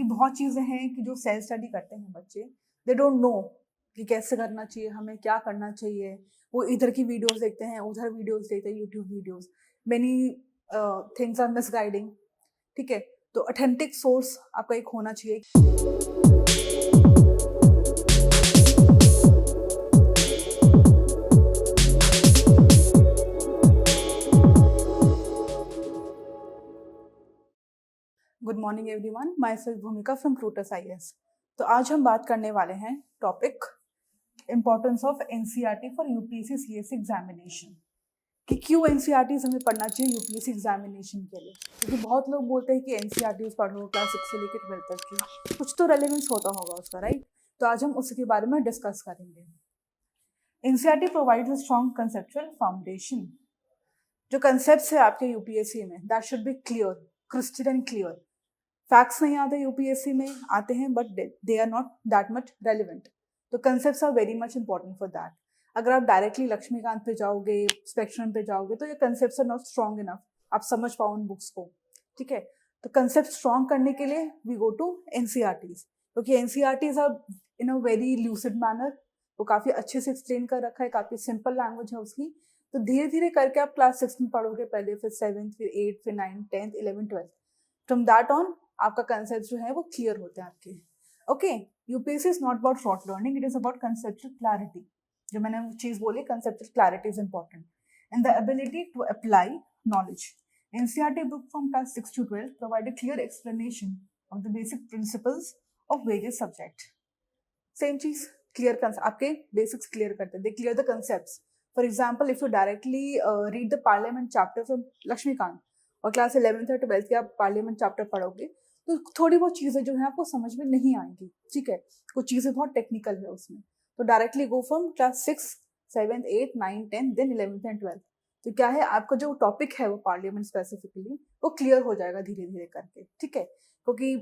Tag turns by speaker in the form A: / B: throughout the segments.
A: बहुत चीज़ें हैं कि जो सेल्फ स्टडी करते हैं बच्चे, दे डोंट नो कि कैसे करना चाहिए, हमें क्या करना चाहिए। वो इधर की वीडियोस देखते हैं, उधर वीडियोस देखते हैं, YouTube videos, many things are misguiding. ठीक है, तो ऑथेंटिक सोर्स आपका एक होना चाहिए। Good morning everyone, myself Bhumika from Fruits IAS. तो आज हम बात करने वाले हैं topic importance of NCERT for UPSC CSC examination, कि क्यों एनसीईआरटी हमें पढ़ना चाहिए यूपीएससी एग्जामिनेशन के लिए। क्योंकि बहुत लोग बोलते हैं कि एनसीईआरटी पढ़ो क्लास 6 से लेकर 12 तक की, कुछ तो रेलेवेंस होता होगा उसका, राइट। तो आज हम उसके बारे में डिस्कस करेंगे। NCERT provides a strong conceptual foundation. जो कंसेप्ट्स है आपके यूपीएससी में, that should be clear, crystal and clear. Facts नहीं आते यूपीएससी में, आते हैं but they are not that much relevant. तो concepts are very much important for that. अगर आप डायरेक्टली लक्ष्मीकांत पे जाओगे, स्पेक्ट्रम पे जाओगे, तो ये concepts are not strong enough आप समझ पाओ उन बुक्स को। ठीक है, तो कंसेप्ट स्ट्रॉन्ग करने के लिए वी गो टू एनसीईआरटीज, क्योंकि NCERTs are in a very lucid manner. वो काफी अच्छे से एक्सप्लेन कर रखा है, काफी सिंपल लैंग्वेज है उसकी। तो धीरे धीरे करके आप क्लास 6 में पढ़ोगे, पहले फिर 7th, फिर 8th, फिर 9th, 10th, 11th, 12th। From that on आपका कंसेप्ट जो है वो क्लियर होते हैं आपके। Okay, UPSC is not about short learning, it is about conceptual clarity. जो मैंने चीज बोली, conceptual clarity is important and the ability to apply knowledge. NCERT book from class 6 to 12 provide a clear explanation of the basic principles of various subject. Same चीज clear आपके basics clear करते हैं, they clear the concepts. For example, if you directly read the parliament chapter from Laxmikanth और class 11th और 12th के आप parliament chapter पढ़ोगे, तो थोड़ी बहुत चीजें जो है आपको समझ में नहीं आएंगी। ठीक है, कुछ चीजें बहुत टेक्निकल है उसमें। तो directly go from class 6, 7th, 8th, 9th, 10th, then 11th and 12th। तो क्या है, आपका जो टॉपिक है वो पार्लियामेंट स्पेसिफिकली वो क्लियर हो जाएगा धीरे धीरे करके। ठीक है, क्योंकि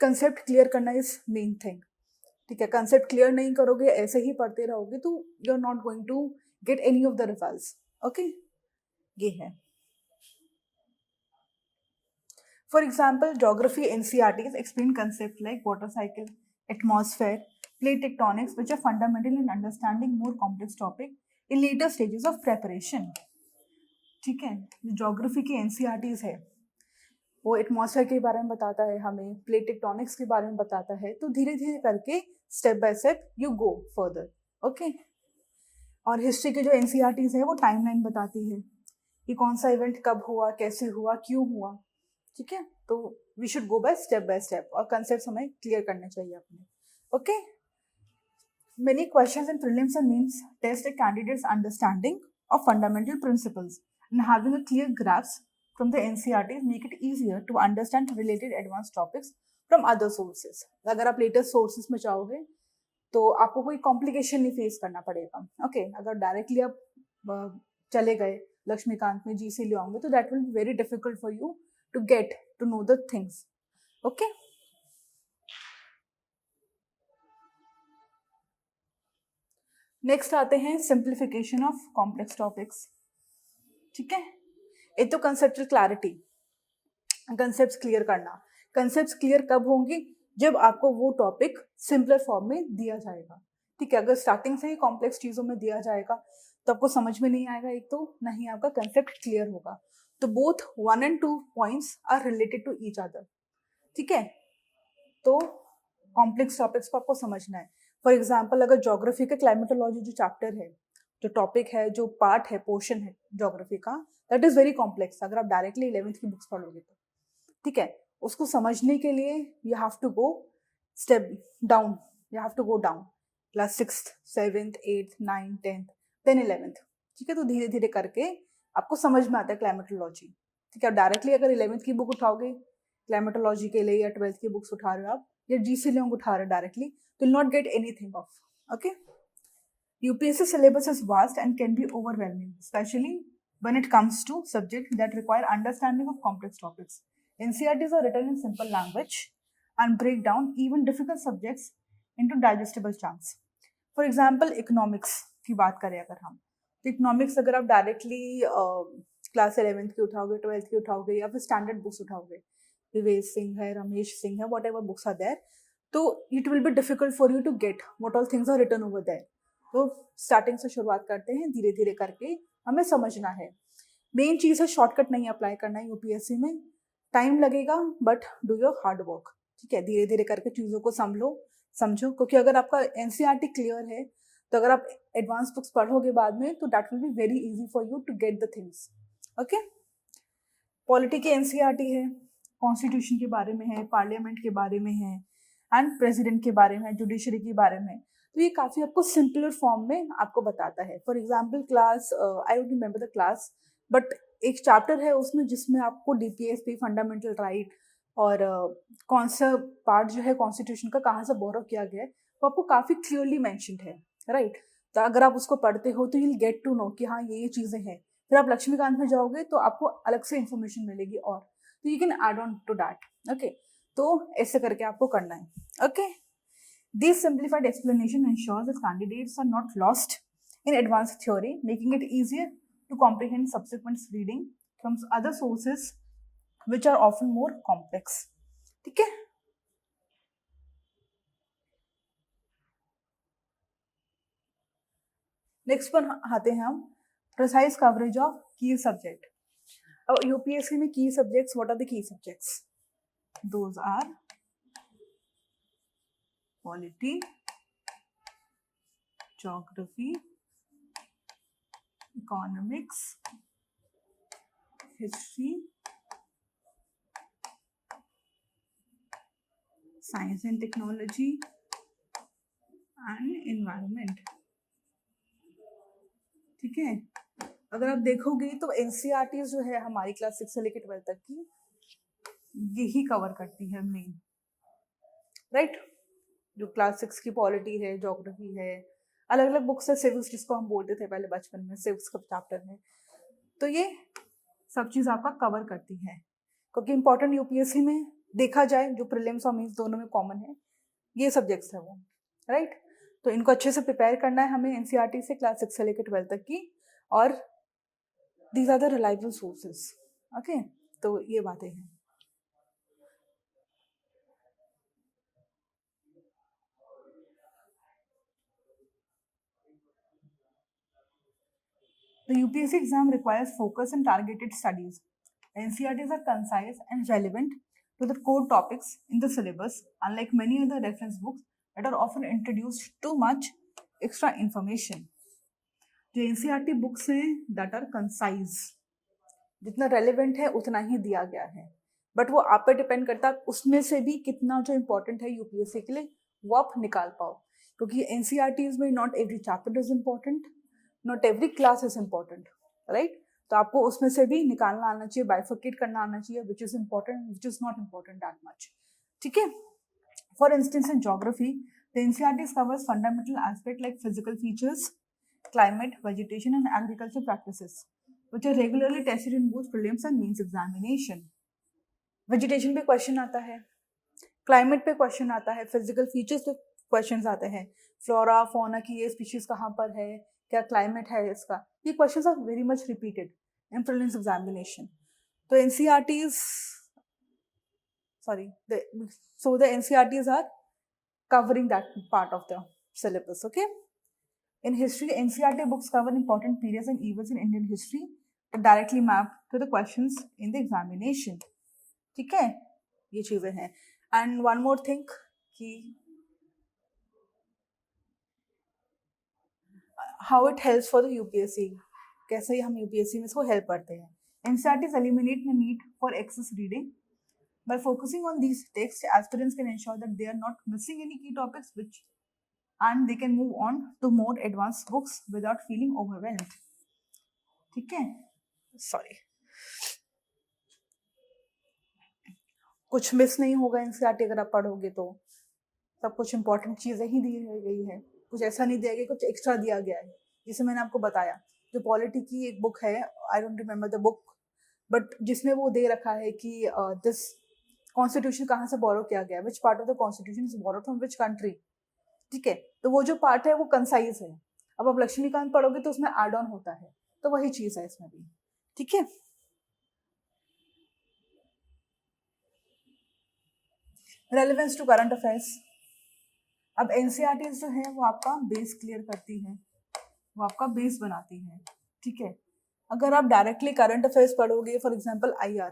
A: कंसेप्ट क्लियर करना इज मेन थिंग। ठीक है, कंसेप्ट क्लियर नहीं करोगे, ऐसे ही पढ़ते रहोगे, तो you are not going to get any of the results. Okay, ये है। For example, geography NCERTs explain concepts like water cycle, atmosphere, plate tectonics, which are fundamental in understanding more complex topic in later stages of preparation. ठीक है, जो geography की NCERTs है वो atmosphere के बारे में बताता है, हमें प्लेट टेक्टोनिक्स के बारे में बताता है। तो धीरे धीरे करके step by step you go further. Okay, और हिस्ट्री के जो एनसीईआरटीज है वो टाइमलाइन बताती है कि कौन सा इवेंट कब हुआ, कैसे हुआ, क्यों हुआ। ठीक है, तो we should go by step और कंसेप्ट हमें क्लियर करने चाहिए अपने। Okay, many questions in prelims and mains test a candidate's understanding of fundamental principles and having a clear grasp from the NCERTs make it easier to understand related advanced topics from other sources. अगर आप latest sources में जाओगे तो आपको कोई complication नहीं face करना पड़ेगा। ओके, अगर डायरेक्टली आप चले गए लक्ष्मीकांत में जीसी ले आओगे तो that will be very difficult for you to get to know the things. Okay, next आते हैं सिंप्लीफिकेशन ऑफ कॉम्प्लेक्स टॉपिक्स। ठीक है, एक तो कंसेप्चुअल क्लैरिटी, कंसेप्ट क्लियर करना। कंसेप्ट क्लियर कब होंगे, जब आपको वो टॉपिक सिंपलर फॉर्म में दिया जाएगा। ठीक है, अगर स्टार्टिंग से ही कॉम्प्लेक्स चीजों में दिया जाएगा तो आपको समझ में नहीं आएगा, एक तो नहीं आपका कंसेप्ट क्लियर होगा। तो both 1 and 2 points are related to each other. ठीक है, तो कॉम्प्लेक्स टॉपिक्स को आपको समझना है। फॉर एग्जाम्पल, अगर ज्योग्राफी का क्लाइमेटोलॉजी जो चैप्टर है, जो टॉपिक है, जो पार्ट है, पोर्शन है ज्योग्राफी का, दैट इज वेरी कॉम्प्लेक्स। अगर आप डायरेक्टली 11th की बुक्स पढ़ोगे तो ठीक है, उसको समझने के लिए you have to go step down, you have to go down class 6th, 7th, 8th, 9th, 10th, then 11th। ठीक है, तो धीरे धीरे करके आपको समझ में आता है क्लाइमेटोलॉजी। ठीक है, डायरेक्टली अगर 11th की बुक उठाओगे क्लाइमेटोलॉजी के लिए, या 12th की बुक्स उठा रहे हो आप, या जीसी लोग उठा रहे हो डायरेक्टली, तो will not get anything of. Okay, UPSC syllabus is vast and can be overwhelming, especially when it comes to subjects that require understanding of complex topics. NCERTs are written in simple language and break down even difficult subjects into digestible chunks. For example, economics की बात करें अगर हम, तो economics अगर आप directly class 11th की उठाओगे, 12th की उठाओगे, या फिर स्टैंडर्ड बुक्स उठाओगे, विवेक सिंह है, रमेश सिंह है, whatever books are there, तो it will be difficult for you to get what all things are written over there. तो स्टार्टिंग से शुरुआत करते हैं, धीरे धीरे करके हमें समझना है। मेन चीज़ है शॉर्टकट नहीं अप्लाई करना है यूपीएससी में, टाइम लगेगा but do your hard work. ठीक है, धीरे धीरे करके चीज़ों को समझो, क्योंकि अगर आपका एनसीईआरटी क्लियर है तो अगर आप एडवांस बुक्स पढ़ोगे बाद में तो that will be very easy for you to get the things. Okay, polity की एनसीईआरटी है, कॉन्स्टिट्यूशन के बारे में है, पार्लियामेंट के बारे में है, एंड प्रेसिडेंट के बारे में, जुडिशरी के बारे में। तो ये काफ़ी आपको सिंपलर फॉर्म में आपको बताता है। For example class, I don't remember the class, but एक चैप्टर है उसमें जिसमें आपको डीपीएसपी, फंडामेंटल राइट और कौन सा पार्ट जो है कॉन्स्टिट्यूशन का कहाँ से बोरो किया गया है वो आपको काफ़ी क्लियरली मैंशनड है, राइट। तो अगर आप उसको पढ़ते हो तो यूल गेट टू नो कि हाँ ये चीज़ें हैं। फिर आप लक्ष्मीकांत में जाओगे तो आपको अलग से इंफॉर्मेशन मिलेगी, और तो you can add on to that. Okay, तो ऐसे करके आपको करना है। Okay, this simplified explanation ensures that candidates are not lost in advanced theory, making it easier to comprehend subsequent reading from other sources which are often more complex। ठीक है, next पर आते हैं हम, precise coverage of key subject. अब UPSC में key subjects, what are the key subjects? Those are polity, geography, economics, history, science and technology and environment. ठीक है, अगर आप देखोगे तो एनसीईआरटी जो है हमारी क्लास 6 से लेकर 12 तक की यही कवर करती है मेन, राइट। जो क्लास 6 की पॉलिटी है, ज्योग्राफी है, अलग अलग बुक्स है, सिविक्स जिसको हम बोलते थे पहले बचपन में, सिविक्स का चैप्टर है, तो ये सब चीज़ आपका कवर करती है। क्योंकि इंपॉर्टेंट यूपीएससी में देखा जाए जो प्रीलिम्स और मेंस दोनों में कॉमन है, ये सब्जेक्ट्स है वो, राइट। तो इनको अच्छे से प्रिपेयर करना है हमें एनसीईआरटी से क्लास 6 से लेकर 12 तक की, और these are the reliable sources. Okay, तो ये बातें हैं। The UPSC exam requires focus and targeted studies. NCERTs are concise and relevant to the core topics in the syllabus, unlike many other reference books that are often introduced too much extra information. जो NCERT books हैं that are concise, जितना relevant है उतना ही दिया गया है, but वो आप पे डिपेंड करता है उसमें से भी कितना जो इम्पोर्टेंट है यूपीएससी के लिए वो आप निकाल पाओ। क्योंकि एनसीईआरटीज में not every chapter is important, not every class is important, right. तो आपको उसमें से भी निकालना आना चाहिए, बाइफर्केट करना आना चाहिए, which is important, which is not important that much. ठीक है, for instance in geography the NCERT covers fundamental aspect like physical features, climate, vegetation and agriculture practices which are regularly tested in both prelims and mains examination। Vegetation पे question आता है, climate पे question आता है, physical features पे question आते हैं, flora fauna की ये स्पीशीज कहाँ पर है, क्या क्लाइमेट है इसका, ये question are very much repeated in prelims examination. तो NCERTs so the NCERTs are covering that part of the syllabus। Okay, in history NCERT books cover important periods and events in Indian history that directly map to the questions in the examination। ठीक है, ये चीजें हैं। And one more thing कि how it helps for the UPSC, कैसे हम UPSC में इसको हेल्प करते हैं। NCERTs eliminate the need for excess reading। By focusing on these texts, aspirants can ensure that they are not missing any key topics and they can move on to more advanced books without feeling overwhelmed। ठीक है, sorry, कुछ miss नहीं होगा NCERT अगर आप पढ़ोगे तो, सब कुछ इंपॉर्टेंट चीजें ही दी गई है, कुछ ऐसा नहीं दिया गया, कुछ एक्स्ट्रा दिया गया है। जिसे मैंने आपको बताया, जो पॉलिटी की एक बुक है, I don't remember the book, but जिसमें वो दे रखा है कि दिस कॉन्स्टिट्यूशन कहाँ से बोरो किया गया, which part of the constitution is borrow from which country. ठीक है, तो वो जो पार्ट है वो कंसाइज है। अब आप लक्ष्मीकांत पढ़ोगे तो उसमें एड ऑन होता है, तो वही चीज है इसमें भी। ठीक है, रेलेवेंस टू करंट अफेयर्स। अब एनसीईआरटी जो है वो आपका बेस क्लियर करती है, वो आपका बेस बनाती है, ठीक है। अगर आप डायरेक्टली करंट अफेयर्स पढ़ोगे, फॉर एग्जांपल आईआर,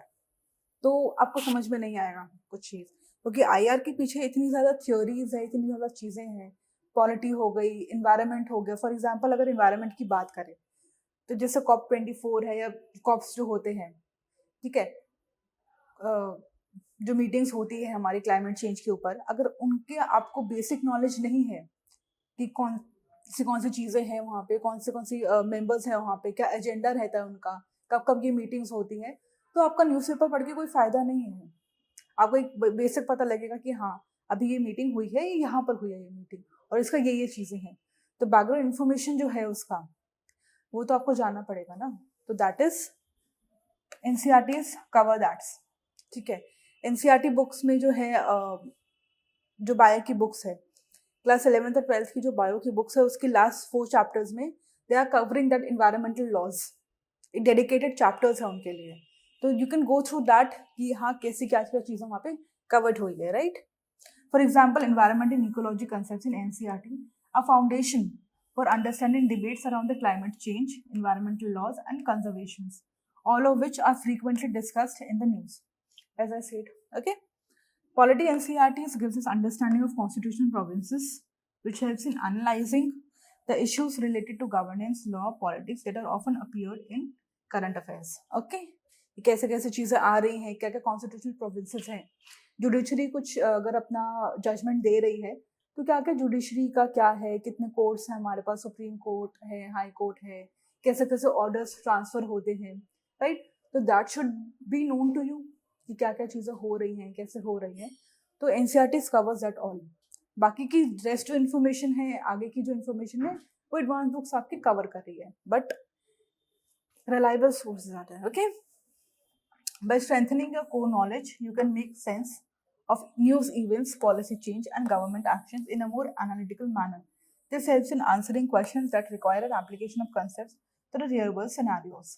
A: तो आपको समझ में नहीं आएगा कुछ चीज़, क्योंकि आईआर के पीछे इतनी ज़्यादा थ्योरीज है, इतनी ज़्यादा चीज़ें हैं। पॉलिटी हो गई, इन्वायरमेंट हो गया। फॉर एग्जांपल अगर इन्वायरमेंट की बात करें तो जैसे COP24 है या कॉप्स जो होते हैं, ठीक है, जो मीटिंग्स होती है हमारी क्लाइमेट चेंज के ऊपर, अगर उनके आपको बेसिक नॉलेज नहीं है कि कौन सी चीज़ें हैं वहाँ पे, कौन सी मेंबर्स हैं वहाँ पे, क्या एजेंडा रहता है उनका, कब कब ये मीटिंग्स होती हैं, तो आपका न्यूज़पेपर पढ़ के कोई फ़ायदा नहीं है। आपको एक बेसिक पता लगेगा कि हाँ अभी ये मीटिंग हुई है, यहाँ पर हुई है ये मीटिंग, और इसका ये चीज़ें हैं। तो बैकग्राउंड इन्फॉर्मेशन जो है उसका, वो तो आपको जानना पड़ेगा ना। तो that is NCERTs cover that's, ठीक है। एनसीईआरटी बुक्स में जो है जो बायो की बुक्स है, क्लास 11th और 12th की जो बायो की बुक्स है, उसकी लास्ट 4 चैप्टर्स में they are covering that environmental laws. एक डेडिकेटेड चैप्टर्स है उनके लिए, तो you can go through that कि हाँ कैसी क्या क्या चीज़ें वहाँ पे कवर्ड हुई है, right. For example environment and ecology concepts in NCERT, a foundation for understanding debates around the climate change, environmental laws, and conservations, all of which are frequently discussed in the news, as I said. Okay. Polity NCERTs gives us understanding of constitutional provinces, which helps in analyzing the issues related to governance, law, politics that are often appeared in current affairs. Okay. कैसे कैसे चीज़ें आ रही हैं, क्या क्या constitutional provinces हैं, judiciary कुछ अगर अपना जजमेंट दे रही है तो क्या क्या जुडिशरी का क्या है, कितने कोर्ट्स हैं हमारे पास, सुप्रीम कोर्ट है, हाई कोर्ट है, कैसे कैसे ऑर्डर्स ट्रांसफर होते हैं, राइट। तो that should be known to you कि क्या क्या चीज़ें हो रही हैं, कैसे हो रही हैं। तो एनसीईआरटी कवर्स दैट ऑल। बाकी की रेस्ट जो इन्फॉर्मेशन है, आगे की जो इन्फॉर्मेशन है, वो एडवांस बुक्स आपकी कवर कर रही है, बट रिलायबल सोर्सेज आते हैं। Okay. By strengthening your core knowledge you can make sense of news events, policy change, and government actions in a more analytical manner. This helps in answering questions that require an application of concepts to the real world scenarios.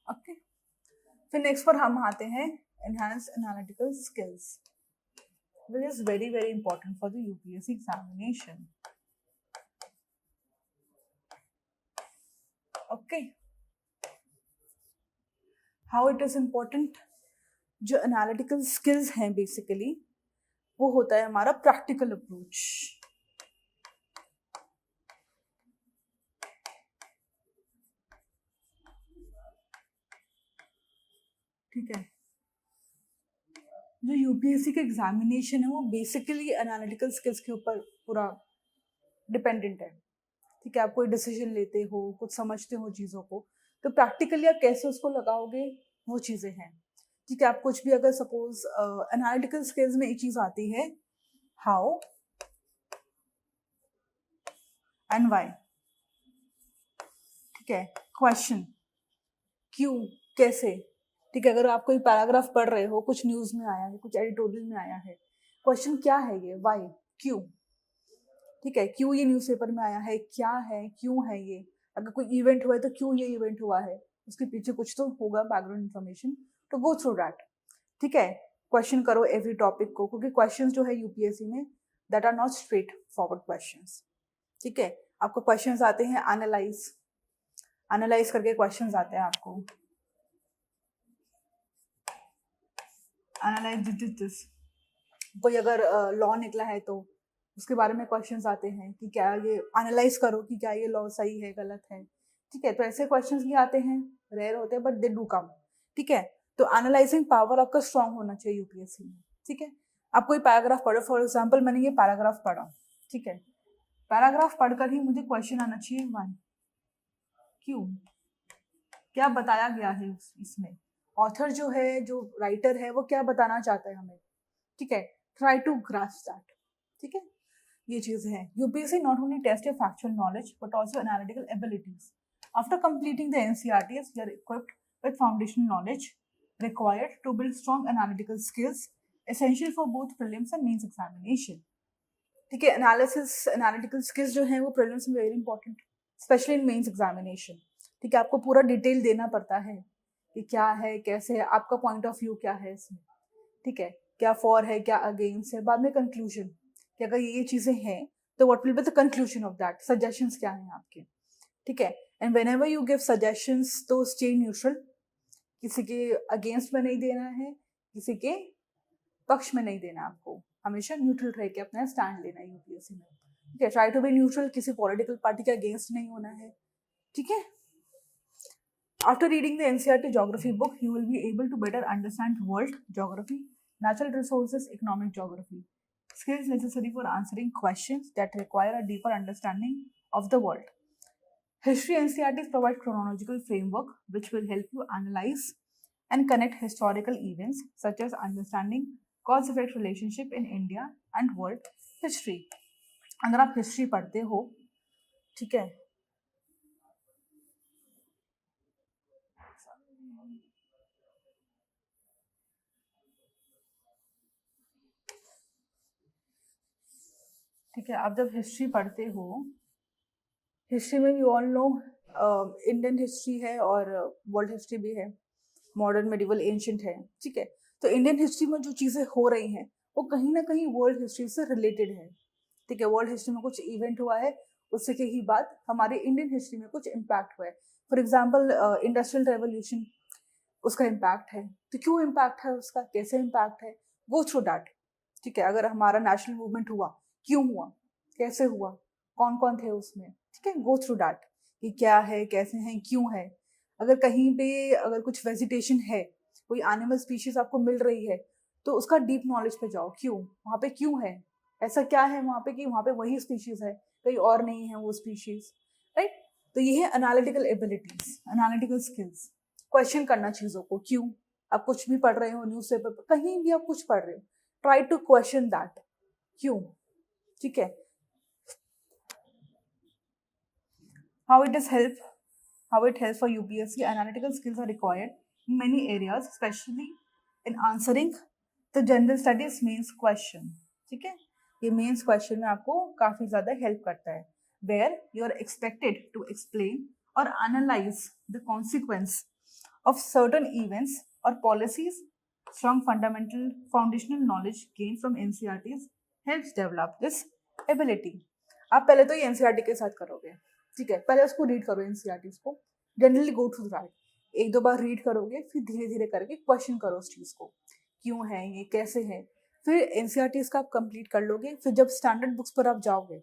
A: Okay. फिर next पर हम आते हैं enhanced analytical skills, which is very very important for the UPSC examination. Okay. How it is important? जो analytical skills हैं basically वो होता है हमारा प्रैक्टिकल अप्रोच। ठीक है, जो यूपीएससी का एग्जामिनेशन है वो बेसिकली एनालिटिकल स्किल्स के ऊपर पूरा डिपेंडेंट है। ठीक है, आप कोई डिसीजन लेते हो, कुछ समझते हो चीज़ों को, तो प्रैक्टिकली आप कैसे उसको लगाओगे वो चीज़ें हैं। ठीक है, आप कुछ भी अगर सपोज एनालिटिकल स्किल्स में एक चीज़ आती है हाउ एंड वाई। ठीक है, क्वेश्चन, क्यों, कैसे। ठीक है, अगर आप कोई पैराग्राफ पढ़ रहे हो, कुछ न्यूज़ में आया है, कुछ एडिटोरियल में आया है, क्वेश्चन क्या है ये, वाई, क्यों। ठीक है, क्यों ये न्यूज़पेपर में आया है, क्या है, क्यों है ये। अगर कोई इवेंट हुआ है तो क्यों ये इवेंट हुआ है, उसके पीछे कुछ तो होगा बैकग्राउंड इन्फॉर्मेशन, तो गो थ्रू दैट। ठीक है, क्वेश्चन करो एवरी टॉपिक को, क्योंकि क्वेश्चंस जो है यूपीएससी में that are not straightforward questions. ठीक है, आपको क्वेश्चंस आते हैं एनालाइज करके क्वेश्चंस आते हैं आपको, एनालाइज दिस। कोई अगर लॉ निकला है तो उसके बारे में क्वेश्चंस आते हैं कि क्या ये, एनालाइज करो कि क्या ये लॉ सही है, गलत है। ठीक है, तो ऐसे क्वेश्चंस भी आते हैं, रेयर होते हैं बट दे डू कम। ठीक है, तो एनालाइजिंग पावर आपका स्ट्रांग होना चाहिए यूपीएससी में। ठीक है, आप कोई पैराग्राफ पढ़ो, फॉर एग्जाम्पल मैंने ये पैराग्राफ पढ़ा, ठीक है, पैराग्राफ पढ़कर ही मुझे क्वेश्चन आना चाहिए व्हाई, क्यों, क्या बताया गया है इसमें, ऑथर जो है, जो राइटर है, वो क्या बताना चाहता है हमें। ठीक है, ट्राई टू ग्रास्प दैट। ठीक है, ये चीज है। UPSC not only test your factual knowledge but also analytical abilities. After completing the NCERTs you are equipped with foundational knowledge required to build strong analytical skills essential for both prelims and mains examination. ठीक है, analytical skills जो है वो prelims में very important, specially in mains examination. ठीक है, आपको पूरा डिटेल देना पड़ता है कि क्या है, कैसे है, आपका पॉइंट ऑफ व्यू क्या है इसमें, ठीक है, क्या फॉर है, क्या अगेंस्ट है, बाद में कंक्लूजन कि अगर ये चीजें हैं तो what will be the conclusion of that, suggestions क्या हैं आपके, ठीक है। And when ever you give suggestions तो स्टे न्यूट्रल, किसी के अगेंस्ट में नहीं देना है, किसी के पक्ष में नहीं देना, आपको हमेशा न्यूट्रल रह के अपना स्टैंड लेना है यूपीएससी में, ठीक है। ट्राई टू बी न्यूट्रल, किसी पॉलिटिकल पार्टी के अगेंस्ट नहीं होना है, ठीक है। After reading the NCERT geography book, you will be able to better understand world geography, natural resources, economic geography, skills necessary for answering questions that require a deeper understanding of the world. History NCERTs provide chronological framework which will help you analyze and connect historical events such as understanding cause-effect relationship in India and world history. अगर आप history पढ़ते हो, ठीक है, ठीक है, आप जब हिस्ट्री पढ़ते हो, हिस्ट्री में we all know Indian history है और वर्ल्ड हिस्ट्री भी है, मॉडर्न, मेडिवल, एंशिएंट है, ठीक है। तो इंडियन हिस्ट्री में जो चीज़ें हो रही हैं वो कहीं ना कहीं वर्ल्ड हिस्ट्री से रिलेटेड है, ठीक है। वर्ल्ड हिस्ट्री में कुछ इवेंट हुआ है, उससे के ही बाद हमारे इंडियन हिस्ट्री में कुछ इम्पैक्ट हुआ है। फॉर एग्जाम्पल इंडस्ट्रियल रेवोल्यूशन, उसका इम्पैक्ट है, तो क्यों इम्पैक्ट है उसका, कैसे इम्पैक्ट है, गो थ्रू दैट, ठीक है। अगर हमारा नेशनल मूवमेंट हुआ, क्यों हुआ, कैसे हुआ, कौन कौन थे उसमें, ठीक है, गो थ्रू दैट कि क्या है, कैसे हैं, क्यों है। अगर कहीं पे अगर कुछ वेजिटेशन है, कोई एनिमल स्पीशीज आपको मिल रही है, तो उसका डीप नॉलेज पे जाओ, क्यों वहाँ पे, क्यों है, ऐसा क्या है वहाँ पे कि वहाँ पे वही स्पीशीज है, कहीं और नहीं है वो स्पीशीज, राइट। तो ये है analytical abilities, analytical skills, question करना चीजों को, क्यों। आप कुछ भी पढ़ रहे हो, न्यूज़पेपर पर, कहीं भी आप कुछ पढ़ रहे हो, ट्राई टू क्वेश्चन दैट, क्यों, ठीक है। how it is help how it helps for UPSC, analytical skills are required in many areas, especially in answering the general studies means question, ठीक है। ये मेंस क्वेश्चन में आपको काफी ज्यादा हेल्प करता है, where you are expected to explain or analyze the consequence of certain events or policies. Strong fundamental foundational knowledge gained from NCERTs helps develop this ability. आप पहले तो ये एनसीईआरटी के साथ करोगे, ठीक है, पहले उसको रीड करो, एनसीईआरटी को जनरली गो थ्रू दैट, एक दो बार रीड करोगे, फिर धीरे धीरे करके क्वेश्चन करो उस चीज को, क्यों है ये, कैसे है, फिर एनसीईआरटी का आप कंप्लीट कर लोगे। फिर जब स्टैंडर्ड बुक्स पर आप जाओगे,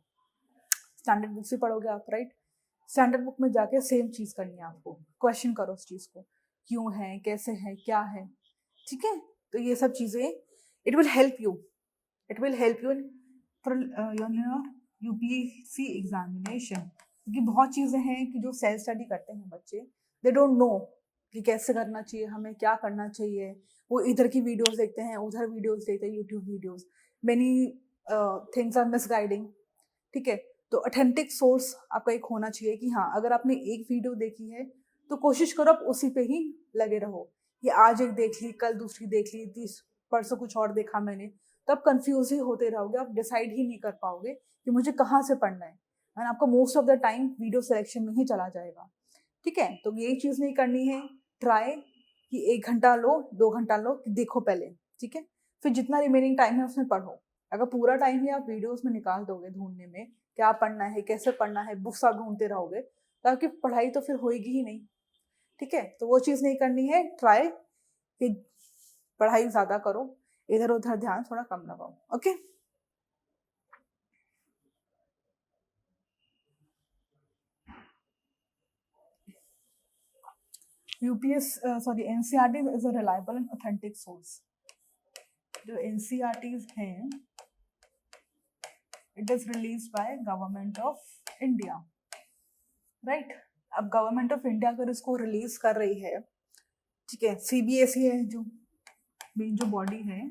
A: स्टैंडर्ड बुक्स ही पढ़ोगे आप, राइट। स्टैंडर्ड बुक में जाके सेम चीज करनी है आपको, क्वेश्चन करो उस चीज को, क्यों है, कैसे है, क्या है, ठीक है। तो ये सब चीजें it will help you, it will help you for your UPSC examination, क्योंकि बहुत चीजें हैं कि जो सेल्फ स्टडी करते हैं बच्चे, दे डोंट नो कि कैसे करना चाहिए, हमें क्या करना चाहिए। वो इधर की वीडियोस देखते हैं, उधर वीडियोस देखते हैं, YouTube videos, many things are misguiding, ठीक है। तो ऑथेंटिक सोर्स आपका एक होना चाहिए कि हाँ, अगर आपने एक वीडियो देखी है तो कोशिश करो आप उसी पे ही लगे रहो। ये आज एक देख ली, कल दूसरी देख ली, परसों कुछ और देखा मैंने, तो आप कंफ्यूज ही होते रहोगे, आप डिसाइड ही नहीं कर पाओगे कि मुझे कहाँ से पढ़ना है, एंड आपका most of the time video selection में ही चला जाएगा, ठीक है। तो यही चीज़ नहीं करनी है, ट्राई कि 1 घंटा लो, 2 घंटा लो, देखो पहले, ठीक है, फिर जितना रिमेनिंग टाइम है उसमें पढ़ो। अगर पूरा टाइम ही आप वीडियोस में निकाल दोगे ढूंढने में, क्या पढ़ना है, कैसे पढ़ना है, बुक्स आप ढूंढते रहोगे, तो आपकी पढ़ाई तो फिर होएगी ही नहीं, ठीक है। तो वो चीज़ नहीं करनी है, ट्राई कि पढ़ाई ज़्यादा करो, इधर उधर ध्यान थोड़ा कम लगाओ, okay. NCERT is a reliable and authentic source. जो NCERTs हैं, it is released by Government of India, right? अब गवर्नमेंट ऑफ इंडिया अगर इसको रिलीज कर रही है, ठीक है, CBSE है जो मेन जो बॉडी है,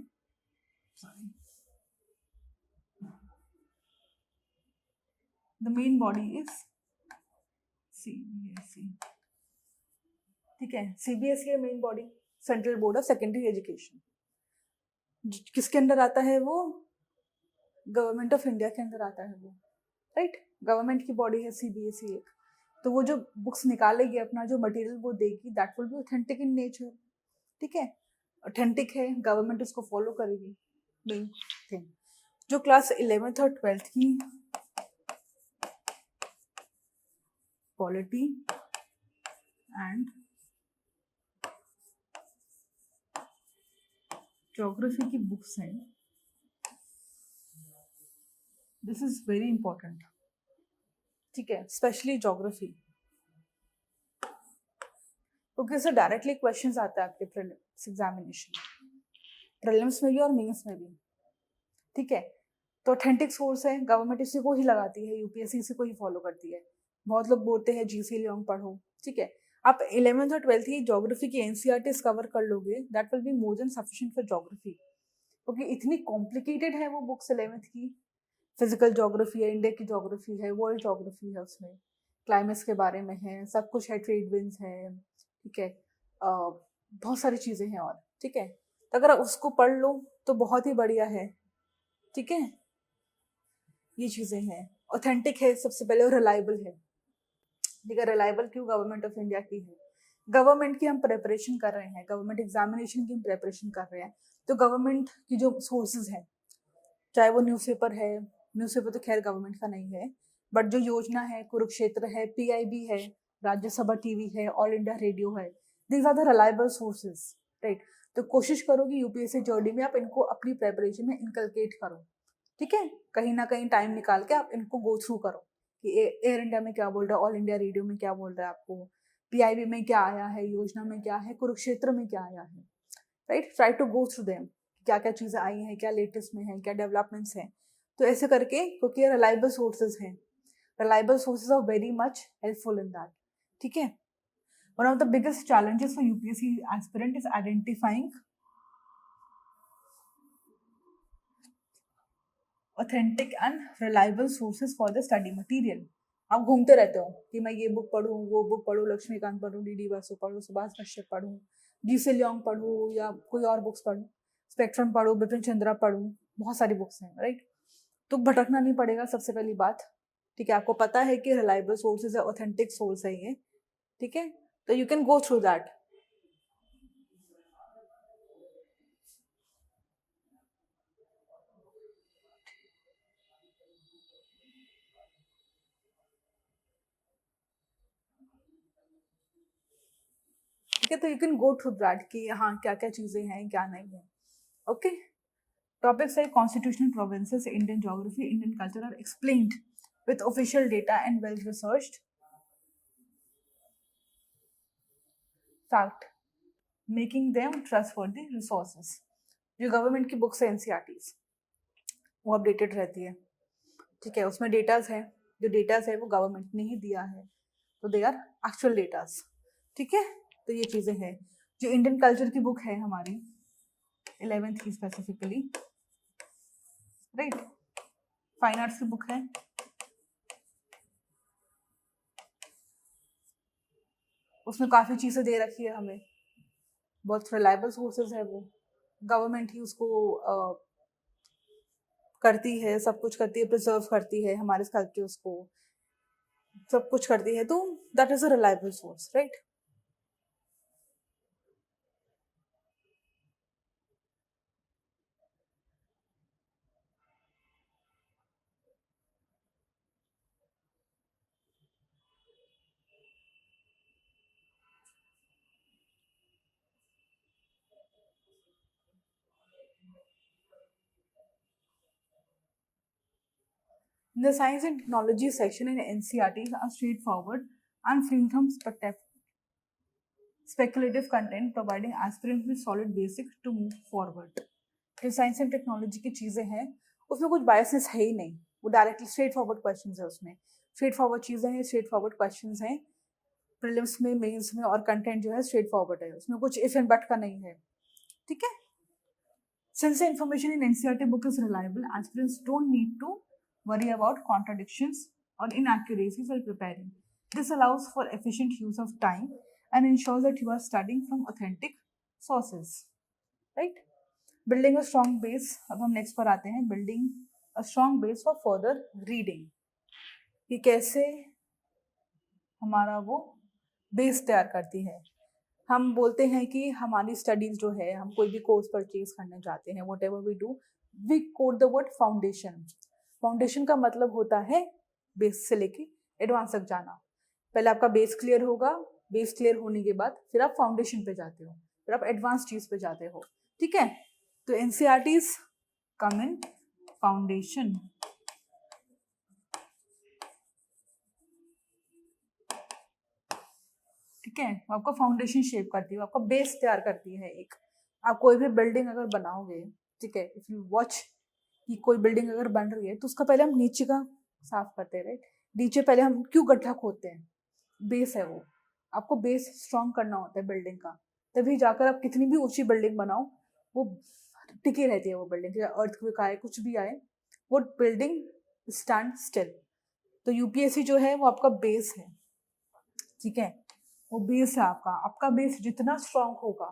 A: the main body is CBSE, ठीक है। CBSE है main body, central board of secondary education, किसके अंदर आता है वो, गवर्नमेंट ऑफ इंडिया के अंदर आता है वो, राइट। गवर्नमेंट की बॉडी है CBSE एक, तो वो जो बुक्स निकालेगी, अपना जो मटेरियल वो देगी, that will be authentic in nature. ठीक है, ऑथेंटिक है, गवर्नमेंट उसको फॉलो करेगी। मेन थिंग जो क्लास 11th और 12th की पॉलिटी एंड ज्योग्राफी की बुक्स हैं, दिस इज वेरी इंपॉर्टेंट। ठीक है, स्पेशली ज्योग्राफी, क्योंकि इससे डायरेक्टली क्वेश्चंस आता है आपके प्रीलिम्स एग्जामिनेशन, प्रीलिम्स में भी और मेंस में भी। ठीक है, तो ऑथेंटिक सोर्स है, गवर्नमेंट इसी को ही लगाती है, यूपीएससी इसी को ही फॉलो करती है। बहुत लोग बोलते हैं जीसी लियोंग पढ़ो। ठीक है, आप 11th और 12th की ज्योग्राफी की एनसीईआरटीज कवर कर लोगे, that will be more than sufficient for geography, क्योंकि इतनी कॉम्प्लिकेटेड है वो बुक्स 11th की। फिजिकल ज्योग्राफी है, इंडिया की ज्योग्राफी है, वर्ल्ड ज्योग्राफी है, उसमें क्लाइमेट्स के बारे में है, सब कुछ है, ट्रेड विंड्स है। ठीक है, बहुत सारी चीज़ें हैं और। ठीक है, तो अगर आप उसको पढ़ लो तो बहुत ही बढ़िया है। ठीक है, ये चीज़ें हैं, ऑथेंटिक है सबसे पहले और रिलायबल है। ठीक है, रिलायबल क्यों? गवर्नमेंट ऑफ इंडिया की है, गवर्नमेंट की हम प्रेपरेशन कर रहे हैं, गवर्नमेंट एग्जामिनेशन की हम प्रेपरेशन कर रहे हैं, तो गवर्नमेंट की जो सोर्सेज हैं, चाहे वो न्यूज़पेपर है, न्यूज़पेपर तो खैर गवर्नमेंट का नहीं है, बट जो योजना है, कुरुक्षेत्र है, पीआईबी है, राज्यसभा टीवी है, ऑल इंडिया रेडियो है, these are the reliable sources. Right, तो कोशिश करो कि यूपीएससी जर्नी में आप इनको अपनी प्रेपरेशन में इनकलकेट करो। ठीक है, कहीं ना कहीं टाइम निकाल के आप इनको गो थ्रू करो कि एयर इंडिया में क्या बोल रहा है, ऑल इंडिया रेडियो में क्या बोल रहा है, आपको पीआईबी में क्या आया है, योजना में क्या है, कुरुक्षेत्र में क्या आया है। Right, try to go through them, क्या क्या चीज़ें आई हैं, क्या लेटेस्ट में है, क्या डेवलपमेंट्स हैं। तो ऐसे करके, क्योंकि ये रिलायबल सोर्सेज हैं, reliable sources are very much helpful in that. ठीक है, one of the biggest challenges for UPSC aspirant is identifying authentic and reliable sources for the study material. आप घूमते रहते हो कि मैं ये बुक पढ़ूँ, वो बुक पढ़ूँ, लक्ष्मीकांत पढ़ूँ, डीडी बसु पढ़ूँ, सुभाष कश्यप पढ़ूँ, जीसी लियोंग पढ़ूँ, या कोई और बुक्स पढ़ूँ, स्पेक्ट्रम पढ़ूँ, बिपिन चंद्रा पढ़ूँ, बहुत सारी बुक्स हैं। राइट, तो भटकना नहीं पड़ेगा, सबसे पहली बात। ठीक है, आपको पता है कि रिलायबल सोर्सेज है, ऑथेंटिक सोर्स है ये। ठीक है, तो you can go through that. ठीक है, तो you can go through that कि हाँ क्या क्या चीज़ें हैं, क्या नहीं है। Okay, topics like constitutional provinces, Indian geography, Indian culture are explained with official data and well researched fact, making them trustworthy resources. जो गवर्नमेंट की बुक्स है एनसीईआरटीज, वो अपडेटेड रहती है। ठीक है, उसमें डेटाज है, जो डेटाज है वो गवर्नमेंट ने ही दिया है, तो दे आर एक्चुअल डेटाज। ठीक है, तो ये चीज़ें हैं। जो इंडियन कल्चर की बुक है हमारी 11th की स्पेसिफिकली, राइट, फाइन आर्ट्स की बुक है, उसमें काफ़ी चीज़ें दे रखी है हमें, बहुत रिलायबल सोर्सेज है वो, गवर्नमेंट ही उसको करती है, सब कुछ करती है, प्रिजर्व करती है हमारे कल्चर्स को, सब कुछ करती है, तो that is a reliable source. Right, the science and technology section in NCERT are straightforward and free from speculative content, providing aspirants with solid basic to move forward. जो साइंस एंड टेक्नोलॉजी की चीज़ें हैं उसमें कुछ biasness है ही नहीं, वो directly straight forward questions है, उसमें स्ट्रेट फॉरवर्ड चीज़ें हैं, स्ट्रेट फॉरवर्ड क्वेश्चंस हैं, प्रीलिम्स में, मेंस में, और कंटेंट जो है स्ट्रेट फॉरवर्ड है, उसमें कुछ इफ एंड बट का नहीं है। ठीक है, since the information in NCERT book is reliable, aspirants don't need to worry about contradictions or inaccuracies while preparing. This allows for efficient use of time and ensures that you are studying from authentic sources. Right? Building a strong base. अब हम next पर आते हैं, building a strong base for further reading. कि कैसे हमारा वो base तैयार करती है। हम बोलते हैं कि हमारी स्टडीज जो है, हम कोई भी कोर्स परचेज करने जाते हैं, whatever we do, we quote the word foundation. Foundation का मतलब होता है बेस से लेके एडवांस तक जाना। पहले आपका बेस क्लियर होगा, बेस क्लियर होने के बाद फिर आप फाउंडेशन पे जाते हो, फिर आप एडवांस चीज पे जाते हो। ठीक है, तो एनसीईआरटीज कम इन फाउंडेशन। ठीक है, वो आपका फाउंडेशन शेप करती है, आपका बेस तैयार करती है। एक आप कोई भी बिल्डिंग अगर बनाओगे, ठीक है, इफ यू वॉच कि कोई बिल्डिंग अगर बन रही है तो उसका पहले हम नीचे का साफ करते हैं, राइट। नीचे पहले हम क्यों गड्ढा खोदते हैं? बेस है वो, आपको बेस स्ट्रॉन्ग करना होता है बिल्डिंग का, तभी जाकर आप कितनी भी ऊंची बिल्डिंग बनाओ वो टिकी रहती है। वो बिल्डिंग, अर्थक्वेक आए कुछ भी आए, वो बिल्डिंग स्टैंड स्टिल। तो यूपीएससी जो है वो आपका बेस है। ठीक है, वो बेस है आपका। आपका बेस जितना स्ट्रांग होगा,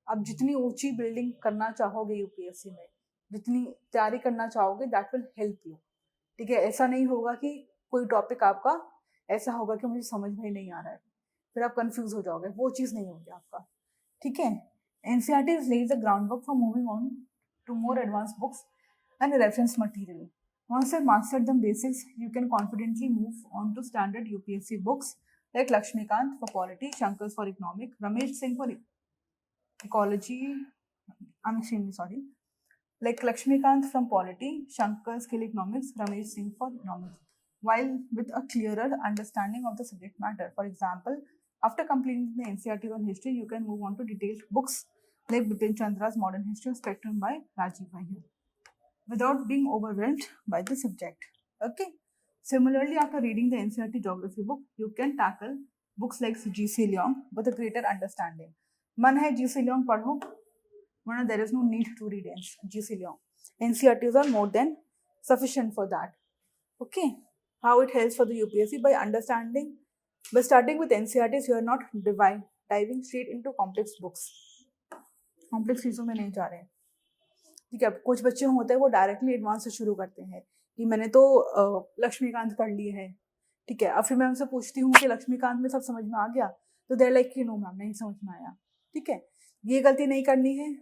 A: आप जितनी ऊंची बिल्डिंग करना चाहोगे यूपीएससी में, जितनी तैयारी करना चाहोगे, दैट विल हेल्प यू। ठीक है, ऐसा नहीं होगा कि कोई टॉपिक आपका ऐसा होगा कि मुझे समझ में ही नहीं आ रहा है, फिर आप कंफ्यूज हो जाओगे, वो चीज़ नहीं होगी आपका। ठीक है, NCERT lays the groundwork for moving on to more advanced books and reference material. Once you've mastered the basics, you can confidently move on to standard UPSC books like Lakshmikant for polity, Shankars for economic, Ramesh Singh for ecology. I'm extremely sorry. Like Lakshmikant from polity, Shankar skill economics, Ramesh Singh for economics, while with a clearer understanding of the subject matter. For example, after completing the NCERT on history, you can move on to detailed books like Bipin Chandra's Modern History of Spectrum by Rajiv Iyer, without being overwhelmed by the subject. Okay. Similarly, after reading the NCERT geography book, you can tackle books like G.C. Leong with a greater understanding. मन है G.C. Leong पढ़ो, वरना there is no need to read G.C. Leong. NCERTs are more than sufficient for that. Okay. How it helps for the UPSC by understanding. By starting with NCERTs, you are not diving straight into complex books. Complex चीज़ों में नहीं जा रहे हैं। ठीक है, कुछ बच्चे होते हैं वो डायरेक्टली एडवांस से शुरू करते हैं कि मैंने तो लक्ष्मीकांत पढ़ लिए है। ठीक है, अब फिर मैं उनसे पूछती हूँ कि लक्ष्मीकांत में सब समझ में आ गया, तो देर लाइक कि नो मैम, नहीं समझ में आया। ठीक है, ये गलती नहीं करनी है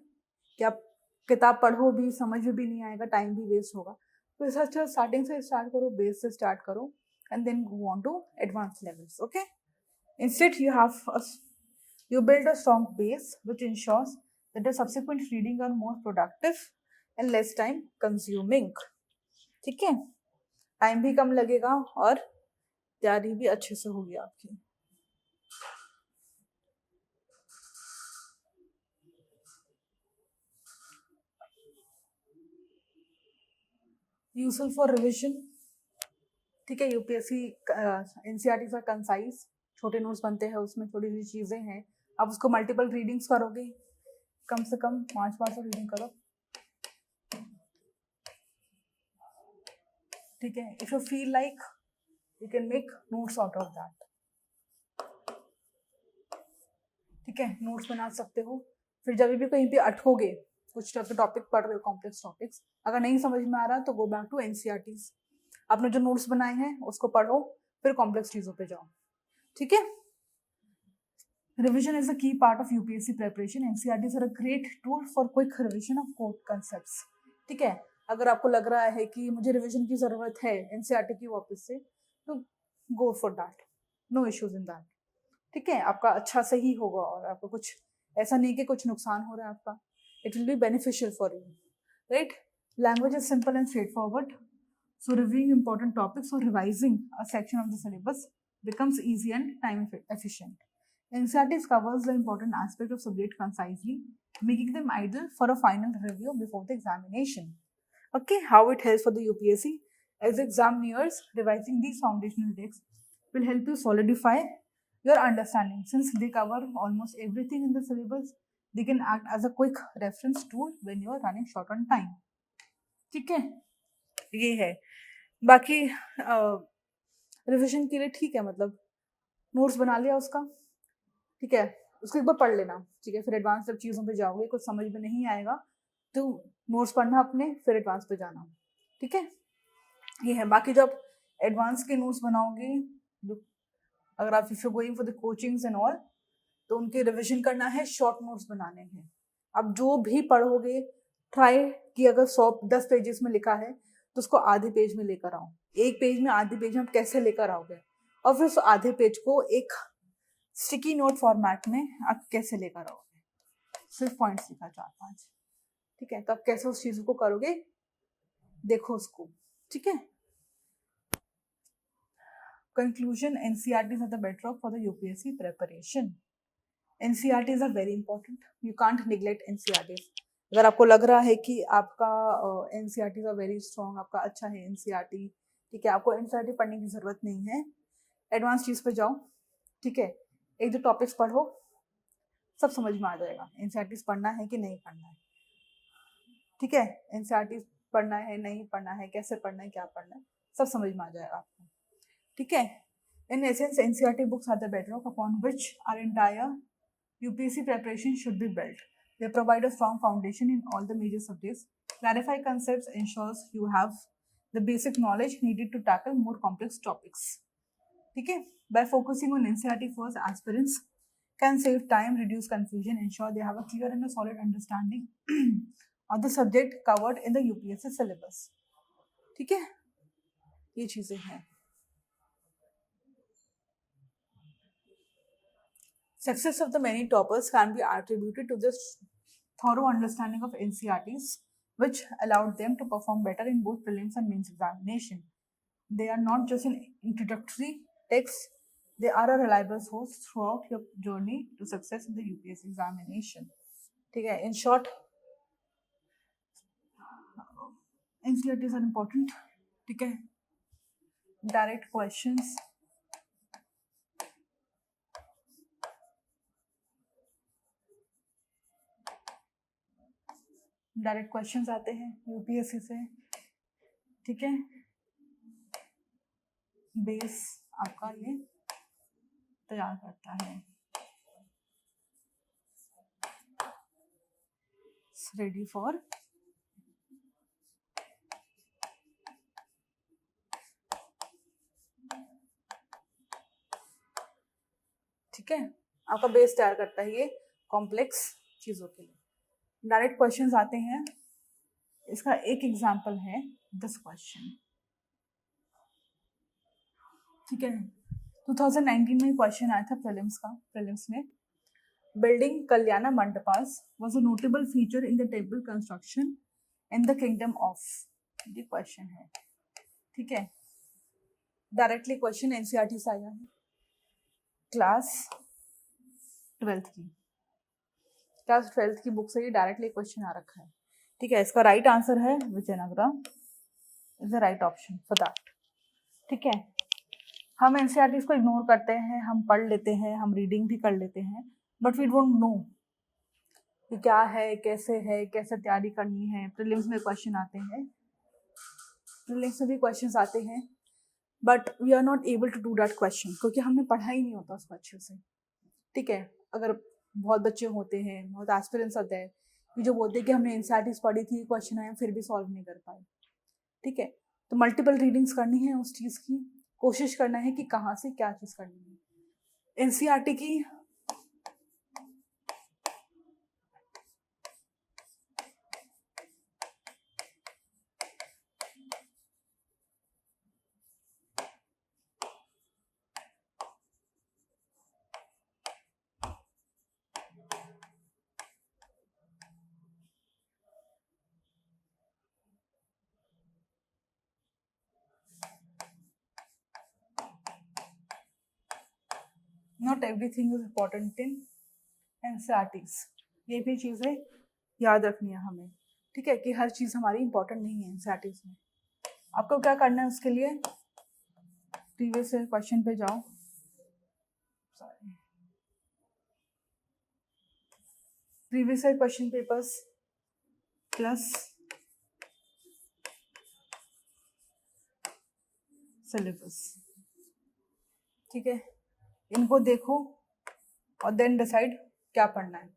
A: कि आप किताब पढ़ो भी, समझ में भी नहीं आएगा, टाइम भी वेस्ट होगा। तो इस अच्छा स्टार्टिंग से स्टार्ट करो, बेस से स्टार्ट करो, and then go on to advance levels. Okay, instead you build a strong base which ensures that the subsequent reading are more productive and less time consuming. ठीक है, time भी कम लगेगा और तैयारी भी अच्छे से होगी आपकी. Useful for revision. ठीक है, यूपीएससी एनसीईआरटी का कंसाइज छोटे नोट्स बनते हैं, उसमें थोड़ी सी चीज़ें हैं, आप उसको मल्टीपल रीडिंग्स करोगे, कम से कम 5 बार तो रीडिंग करो. ठीक है, if you feel like you can make notes out of that. ठीक है, नोट्स बना सकते हो. फिर जब भी कहीं पे अटकोगे, कुछ टॉपिक पढ़ रहे हो, कॉम्प्लेक्स टॉपिक्स, अगर नहीं समझ में आ रहा तो गो बैक टू एनसीईआरटीज. आपने जो नोट्स बनाए हैं उसको पढ़ो, फिर कॉम्प्लेक्स चीज़ों पे जाओ. ठीक है, revision is a key part of UPSC preparation. NCERTs are a great tool for quick revision of core concepts. ठीक है, अगर आपको लग रहा है कि मुझे रिविजन की ज़रूरत है एनसीईआरटी की वापस से, तो go for that, no issues in that. ठीक है, आपका अच्छा सही होगा और आपको कुछ ऐसा नहीं कि कुछ नुकसान हो रहा है आपका. It will be beneficial for you, right. Language is simple and straight forward, so reviewing important topics or revising a section of the syllabus becomes easy and time efficient. NCERT covers the important aspect of subject concisely, making them ideal for a final review before the examination. Okay, how it helps for the UPSC? As the exam nears, revising these foundational texts will help you solidify your understanding. Since they cover almost everything in the syllabus, they can act as a quick reference tool when you are running short on time. ठीक है, ये है. बाकी revision के लिए ठीक है, मतलब नोट्स बना लिया उसका, ठीक है, उसको एक बार पढ़ लेना. ठीक है, फिर एडवांस जब चीज़ों पे जाओगे, कुछ समझ में नहीं आएगा तो नोट्स पढ़ना अपने, फिर एडवांस पे जाना. ठीक है, ये है. बाकी जब एडवांस के नोट्स बनाओगे, जो अगर आप if you going for the coachings and all, तो उनके रिविजन करना है, शॉर्ट नोट्स बनाने हैं। अब जो भी पढ़ोगे ट्राई कि अगर 110 पेजेस में लिखा है तो उसको आधे पेज में लेकर आओ। एक पेज में आधे पेज में आप कैसे लेकर आओगे, और फिर उस आधे पेज को एक स्टिकी नोट फॉर्मेट में आप कैसे लेकर आओगे। सिर्फ पॉइंट्स लिखा 4-5, ठीक है। तो आप कैसे उस चीज को करोगे, देखो उसको, ठीक है। Conclusion: NCERTs are the bedrock for the UPSC preparation. NCERTs are very important. You can't neglect NCERTs. अगर आपको लग रहा है कि आपका NCERTs are very strong, आपका अच्छा है NCERT, ठीक है, आपको NCERT पढ़ने की जरूरत नहीं है, एडवांस चीज पे जाओ, ठीक है। एक दो टॉपिक्स पढ़ो, सब समझ में आ जाएगा NCERTs पढ़ना है कि नहीं पढ़ना है, ठीक है। NCERTs पढ़ना है नहीं पढ़ना है, कैसे पढ़ना है, क्या पढ़ना है, सब समझ में आ जाएगा आपको, ठीक है। In essence, NCERT books are the bedrock upon which our entire UPSC preparation should be built. They provide a strong foundation in all the major subjects. Clarify concepts ensures you have the basic knowledge needed to tackle more complex topics. ठीक है। By focusing on NCERT first, aspirants can save time, reduce confusion, ensure they have a clear and a solid understanding of the subject covered in the UPSC syllabus. ठीक है, ये चीजें हैं। Success of the many toppers can be attributed to this thorough understanding of NCERTs, which allowed them to perform better in both prelims and mains examination. They are not just an introductory text, they are a reliable source throughout your journey to success in the UPSC examination. ठीक है, in short, NCERTs are important, ठीक है। Direct questions, direct questions आते हैं UPSC से, ठीक है। Base आपका ये तैयार करता है, रेडी फॉर ठीक है, आपका बेस तैयार करता है ये कॉम्प्लेक्स चीजों के लिए। डायरेक्ट क्वेश्चंस आते हैं, इसका एक एग्जांपल है दिस क्वेश्चन, ठीक है। 2019 में क्वेश्चन आया था प्रीलिम्स में। Building Kalyan mandapas was a notable feature in the temple construction in the kingdom of, ये क्वेश्चन है, ठीक है। डायरेक्टली क्वेश्चन एनसीईआरटी से आया है, क्लास 12th की बुक से ये डायरेक्टली क्वेश्चन आ रखा है, ठीक है। इसका राइट आंसर है Vizianagaram is the right option for that, ठीक है। हम एनसीईआरटी को इग्नोर करते हैं, हम पढ़ लेते हैं, हम रीडिंग भी कर लेते हैं, बट वी डोंट नो कि क्या है, कैसे तैयारी करनी है। प्रीलिम्स में क्वेश्चन आते हैं, प्रीलिम्स में भी क्वेश्चंस आते हैं, but we are not able to do that question, क्योंकि हमने पढ़ा ही नहीं होता उसको अच्छे से, ठीक है। अगर बहुत बच्चे होते हैं, बहुत एस्पिरेंट्स होते हैं कि जो बोलते हैं कि हमने एनसीईआरटी पढ़ी थी, क्वेश्चन आया फिर भी सॉल्व नहीं कर पाए, ठीक है। तो मल्टीपल रीडिंग्स करनी है उस चीज़ की, कोशिश करना है कि कहाँ से क्या चीज़ करनी है। एनसीईआरटी की not everything is important in NCERTs, ये भी चीज़ें याद रखनी है हमें, ठीक है, कि हर चीज़ हमारी इम्पोर्टेंट नहीं है एनसीईआरटीज में। आपको क्या करना है उसके लिए, प्रीवियस क्वेश्चन पे जाओ, previous question papers plus syllabus, ठीक है। इनको देखो और देन डिसाइड क्या पढ़ना है,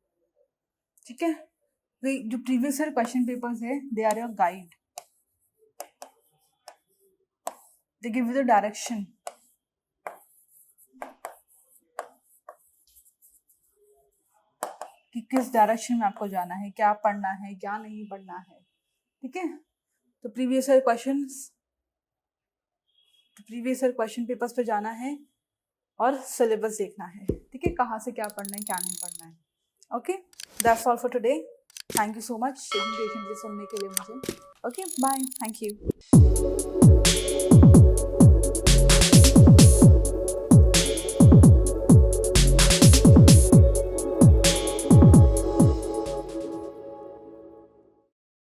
A: ठीक है। जो प्रीवियस ईयर क्वेश्चन पेपर्स है, they are your guide, they give you the direction कि किस डायरेक्शन में आपको जाना है, क्या पढ़ना है, क्या नहीं पढ़ना है। ठीक है, तो प्रीवियस ईयर क्वेश्चन पेपर्स पे जाना है और सिलेबस देखना है। ठीक है, कहाँ से क्या पढ़ना है, क्या नहीं पढ़ना है। Okay, that's all for today. Thank you so much patiently सुनने के लिए मुझे। Okay, bye, thank you.